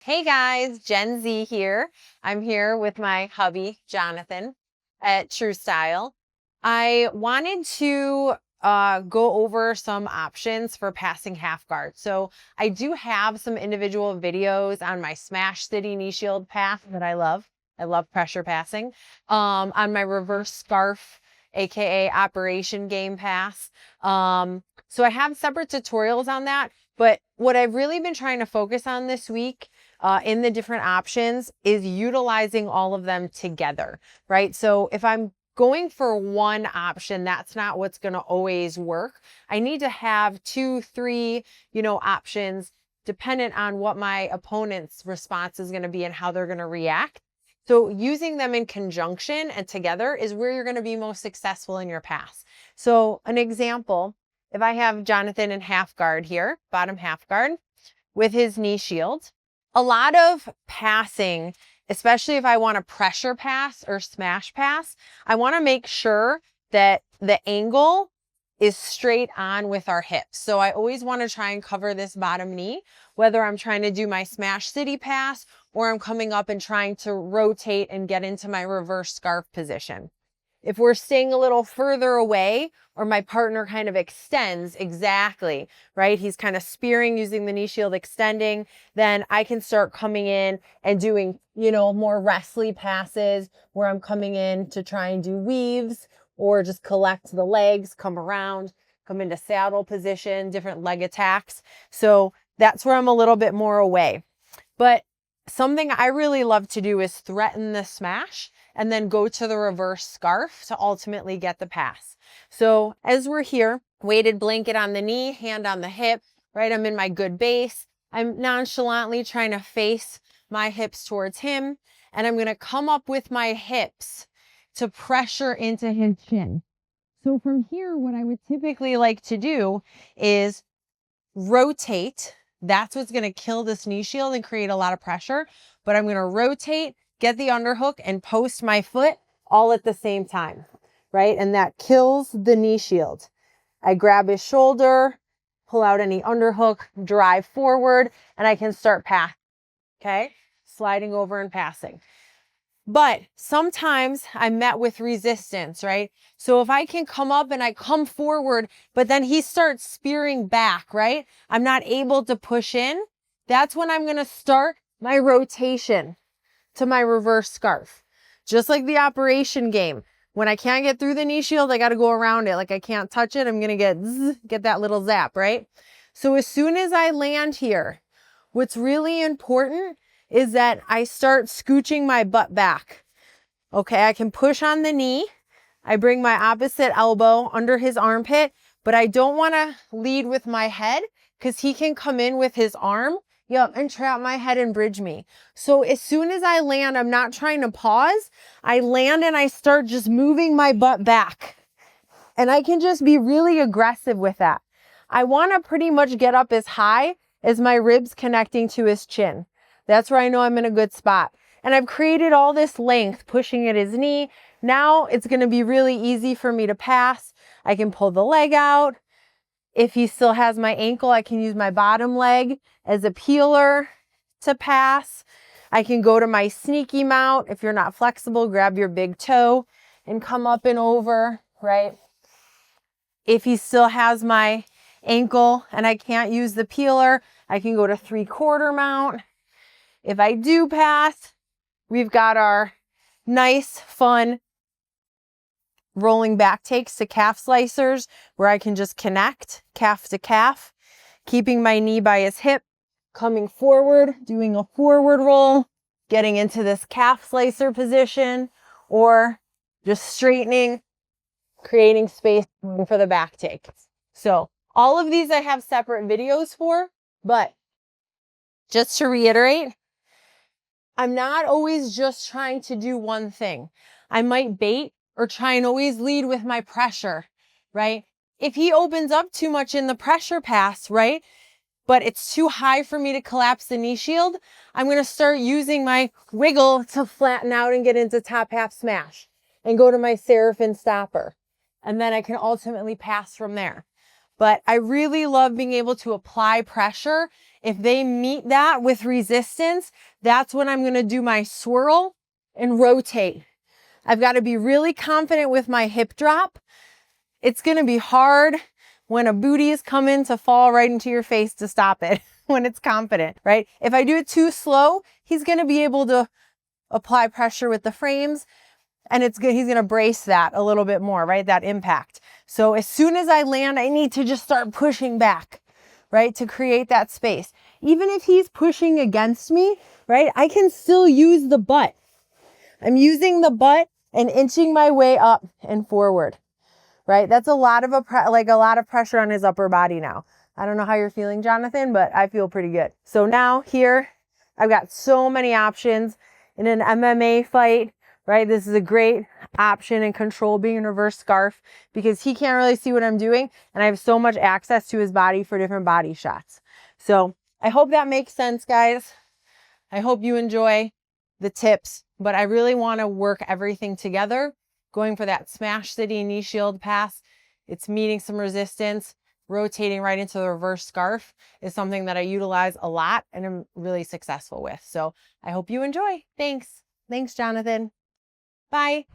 Hey guys, Gen Z here. I'm here with my hubby, Jonathan, at True Style. I wanted to go over some options for passing half guard. So I do have some individual videos on my Smash City knee shield pass that I love. I love pressure passing. On my reverse scarf, AKA Operation Game Pass. So I have separate tutorials on that. But what I've really been trying to focus on this week in the different options is utilizing all of them together, right? So if I'm going for one option, that's not what's going to always work. I need to have 2, 3, options dependent on what my opponent's response is going to be and how they're going to react. So using them in conjunction and together is where you're going to be most successful in your pass. So an example, if I have Jonathan in half guard here, bottom half guard with his knee shield, a lot of passing, especially if I want to pressure pass or smash pass, I want to make sure that the angle is straight on with our hips. So I always want to try and cover this bottom knee, whether I'm trying to do my Smash City pass or I'm coming up and trying to rotate and get into my reverse scarf position. If we're staying a little further away or my partner kind of extends exactly, right? He's kind of spearing using the knee shield extending, then I can start coming in and doing, more wrestly passes where I'm coming in to try and do weaves or just collect the legs, come around, come into saddle position, different leg attacks. So that's where I'm a little bit more away. But something I really love to do is threaten the smash and then go to the reverse scarf to ultimately get the pass. So as we're here, weighted blanket on the knee, hand on the hip, right? I'm in my good base. I'm nonchalantly trying to face my hips towards him, and I'm going to come up with my hips to pressure into his chin. So from here, what I would typically like to do is rotate. That's what's going to kill this knee shield and create a lot of pressure. But I'm going to rotate, get the underhook, and post my foot all at the same time, right? And that kills the knee shield. I grab his shoulder, pull out any underhook, drive forward, and I can start pass. Okay? Sliding over and passing. But sometimes I'm met with resistance, right? So if I can come up and I come forward, but then he starts spearing back, right? I'm not able to push in. That's when I'm going to start my rotation to my reverse scarf. Just like the operation game. When I can't get through the knee shield, I got to go around it. Like I can't touch it. I'm going to get that little zap, right? So as soon as I land here, what's really important is that I start scooching my butt back. Okay, I can push on the knee. I bring my opposite elbow under his armpit, but I don't want to lead with my head because he can come in with his arm, and trap my head and bridge me. So as soon as I land, I'm not trying to pause. I land and I start just moving my butt back. And I can just be really aggressive with that. I want to pretty much get up as high as my ribs connecting to his chin. That's where I know I'm in a good spot. And I've created all this length, pushing at his knee. Now it's going to be really easy for me to pass. I can pull the leg out. If he still has my ankle, I can use my bottom leg as a peeler to pass. I can go to my sneaky mount. If you're not flexible, grab your big toe and come up and over, right? If he still has my ankle and I can't use the peeler, I can go to 3/4 mount. If I do pass, we've got our nice, fun rolling back takes to calf slicers where I can just connect calf to calf, keeping my knee by his hip, coming forward, doing a forward roll, getting into this calf slicer position, or just straightening, creating space for the back take. So all of these I have separate videos for, but just to reiterate, I'm not always just trying to do one thing. I might bait or try and always lead with my pressure, right? If he opens up too much in the pressure pass, right, but it's too high for me to collapse the knee shield, I'm going to start using my wiggle to flatten out and get into top half smash and go to my seraphin stopper. And then I can ultimately pass from there. but I really love being able to apply pressure. If they meet that with resistance, that's when I'm gonna do my swirl and rotate. I've got to be really confident with my hip drop. It's gonna be hard when a booty is coming to fall right into your face to stop it when it's confident, right? If I do it too slow, he's gonna be able to apply pressure with the frames, and it's good. He's gonna brace that a little bit more, right? That impact. So as soon as I land, I need to just start pushing back, right? To create that space. Even if he's pushing against me, right? I can still use the butt. I'm using the butt and inching my way up and forward, right? That's a lot of a lot of pressure on his upper body now. I don't know how you're feeling, Jonathan, but I feel pretty good. So now here, I've got so many options in an MMA fight, right? This is a great option and control being in reverse scarf because he can't really see what I'm doing, and I have so much access to his body for different body shots. So I hope that makes sense, guys. I hope you enjoy the tips, but I really want to work everything together. Going for that smash city knee shield pass, it's meeting some resistance. Rotating right into the reverse scarf is something that I utilize a lot and I'm really successful with. So I hope you enjoy. Thanks. Thanks, Jonathan. Bye.